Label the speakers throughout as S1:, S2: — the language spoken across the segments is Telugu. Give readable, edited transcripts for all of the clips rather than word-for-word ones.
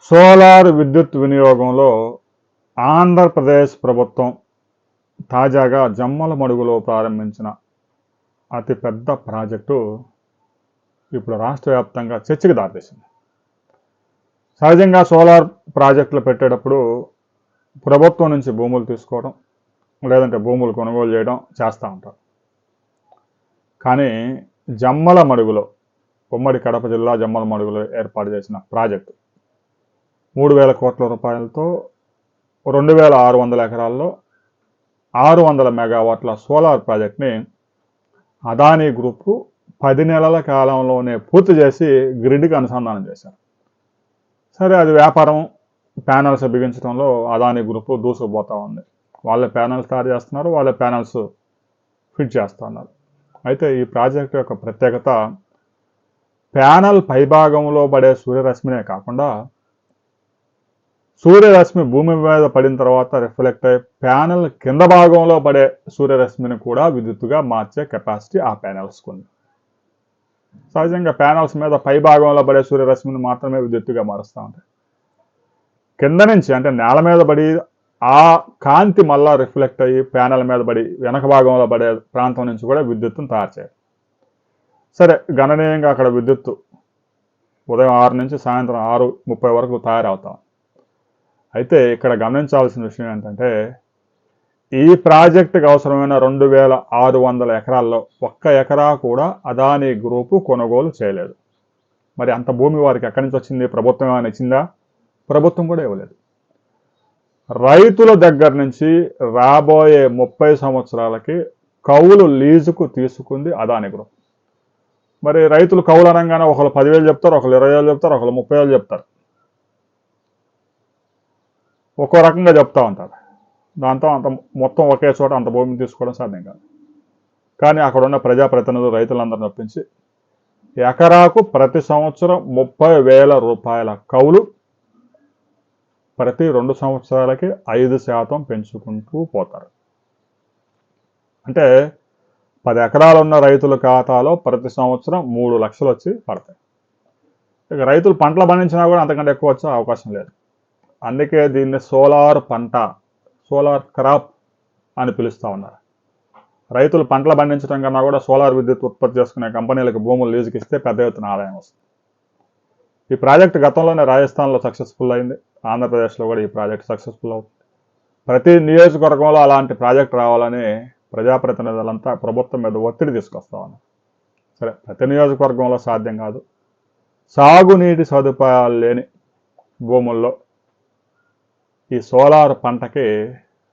S1: సోలార్ విద్యుత్ వినియోగంలో ఆంధ్రప్రదేశ్ ప్రభుత్వం తాజాగా జమ్మలమడుగులో ప్రారంభించిన అతిపెద్ద ప్రాజెక్టు ఇప్పుడు రాష్ట్ర వ్యాప్తంగా చర్చకు దారితీసింది. సహజంగా సోలార్ ప్రాజెక్టులు పెట్టేటప్పుడు ప్రభుత్వం నుంచి భూములు తీసుకోవడం లేదంటే భూములు కొనుగోలు చేయడం చేస్తూ ఉంటారు. కానీ జమ్మలమడుగులో, ఉమ్మడి కడప జిల్లా జమ్మలమడుగులో ఏర్పాటు చేసిన ప్రాజెక్టు 3,000 కోట్ల రూపాయలతో 2,600 ఎకరాల్లో 600 మెగావాట్ల సోలార్ ప్రాజెక్ట్ని అదానీ గ్రూపు 10 నెలల కాలంలోనే పూర్తి చేసి గ్రిడ్కి అనుసంధానం చేశారు. సరే, అది వ్యాపారం, ప్యానల్స్ బిగించడంలో అదానీ గ్రూపు దూసుకుపోతూ ఉంది. వాళ్ళే ప్యానల్స్ తయారు చేస్తున్నారు, వాళ్ళే ప్యానల్స్ ఫిట్ చేస్తున్నారు. అయితే ఈ ప్రాజెక్టు యొక్క ప్రత్యేకత, ప్యానల్ పైభాగంలో పడే సూర్యరశ్మినే కాకుండా సూర్యరశ్మి భూమి మీద పడిన తర్వాత రిఫ్లెక్ట్ అయ్యే ప్యానెల్ కింద భాగంలో పడే సూర్యరశ్మిని కూడా విద్యుత్తుగా మార్చే కెపాసిటీ ఆ ప్యానెల్స్కి ఉంది. సహజంగా ప్యానెల్స్ మీద పై భాగంలో పడే సూర్యరశ్మిని మాత్రమే విద్యుత్తుగా మారుస్తూ ఉంటాయి. కింద నుంచి అంటే నేల మీద పడి ఆ కాంతి మళ్ళా రిఫ్లెక్ట్ అయ్యి ప్యానెల్ మీద పడి వెనక భాగంలో పడే ప్రాంతం నుంచి కూడా విద్యుత్తును తయారు చేయాలి. సరే, గణనీయంగా అక్కడ విద్యుత్తు ఉదయం 6 నుంచి సాయంత్రం 6:30 వరకు తయారవుతాం. అయితే ఇక్కడ గమనించాల్సిన విషయం ఏంటంటే, ఈ ప్రాజెక్టుకి అవసరమైన 2,600 ఎకరాల్లో 1 ఎకరా కూడా అదానీ గ్రూపు కొనుగోలు చేయలేదు. మరి అంత భూమి వారికి ఎక్కడి నుంచి వచ్చింది? ప్రభుత్వం ఏమైనా ఇచ్చిందా? ప్రభుత్వం కూడా ఇవ్వలేదు. రైతుల దగ్గర నుంచి రాబోయే 30 సంవత్సరాలకి కౌలు లీజుకు తీసుకుంది అదానీ గ్రూప్. మరి రైతులు కౌలు అనగానే ఒకళ్ళు 10,000 చెప్తారు, ఒకళ్ళు 20,000 చెప్తారు, ఒకళ్ళు 30,000 చెప్తారు. ఒక్కో రకంగా చెప్తూ ఉంటారు. దాంతో అంత మొత్తం ఒకే చోట అంత భూమిని తీసుకోవడం సాధ్యం కాదు. కానీ అక్కడ ఉన్న ప్రజాప్రతినిధులు రైతులందరిని ఒప్పించి ఎకరాకు ప్రతి సంవత్సరం 30,000 రూపాయల కౌలు ప్రతి 2 సంవత్సరాలకి 5% పెంచుకుంటూ పోతారు. అంటే 10 ఎకరాలు ఉన్న రైతుల ఖాతాలో ప్రతి సంవత్సరం 3 లక్షలు వచ్చి పడతాయి. ఇక రైతులు పంటలు పండించినా కూడా అంతకంటే ఎక్కువ వచ్చే అవకాశం లేదు. అందుకే దీన్ని సోలార్ పంట, సోలార్ క్రాప్ అని పిలుస్తూ ఉన్నారు. రైతులు పంటలు పండించడం కన్నా కూడా సోలార్ విద్యుత్ ఉత్పత్తి చేసుకునే కంపెనీలకు భూములు లీజుకి ఇస్తే పెద్ద ఎత్తున ఆదాయం వస్తుంది. ఈ ప్రాజెక్టు గతంలోనే రాజస్థాన్లో సక్సెస్ఫుల్ అయింది, ఆంధ్రప్రదేశ్లో కూడా ఈ ప్రాజెక్ట్ సక్సెస్ఫుల్ అవుతుంది. ప్రతి నియోజకవర్గంలో అలాంటి ప్రాజెక్ట్ రావాలని ప్రజాప్రతినిధులంతా ప్రభుత్వం మీద ఒత్తిడి తీసుకొస్తా ఉన్నారు. సరే, ప్రతి నియోజకవర్గంలో సాధ్యం కాదు. సాగునీటి సదుపాయాలు లేని భూముల్లో ఈ సోలార్ పంటకి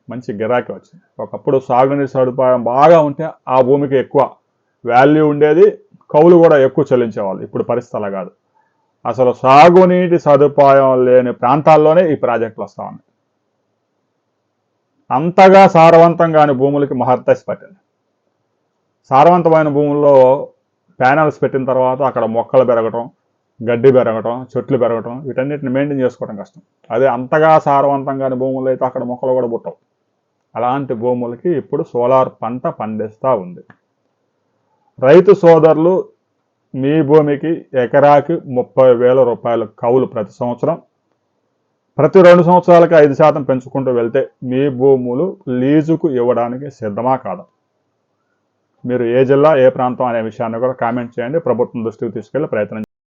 S1: మంచి గిరాకీ వచ్చింది. ఒకప్పుడు సాగునీటి సదుపాయం బాగా ఉంటే ఆ భూమికి ఎక్కువ వాల్యూ ఉండేది, కౌలు కూడా ఎక్కువ చెల్లించేవాళ్ళు. ఇప్పుడు పరిస్థితి అలా కాదు. అసలు సాగునీటి సదుపాయం లేని ప్రాంతాల్లోనే ఈ ప్రాజెక్టులు వస్తూ ఉన్నాయి. అంతగా సారవంతం కాని భూములకి మహర్దశ పట్టింది. సారవంతమైన భూముల్లో ప్యానల్స్ పెట్టిన తర్వాత అక్కడ మొక్కలు పెరగటం, గడ్డి పెరగటం, చెట్లు పెరగటం, వీటన్నిటిని మెయింటైన్ చేసుకోవడం కష్టం. అదే అంతగా సారవంతం కాని భూములు అయితే అక్కడ మొక్కలు కూడా పుట్టవు. అలాంటి భూములకి ఇప్పుడు సోలార్ పంట పండిస్తూ ఉంది. రైతు సోదరులు, మీ భూమికి ఎకరాకి 30,000 రూపాయల కౌలు ప్రతి సంవత్సరం, ప్రతి 2 సంవత్సరాలకి 5% పెంచుకుంటూ వెళ్తే మీ భూములు లీజుకు ఇవ్వడానికి సిద్ధమా కాదా? మీరు ఏ జిల్లా, ఏ ప్రాంతం అనే విషయాన్ని కూడా కామెంట్ చేయండి. ప్రభుత్వం దృష్టికి తీసుకెళ్లే ప్రయత్నం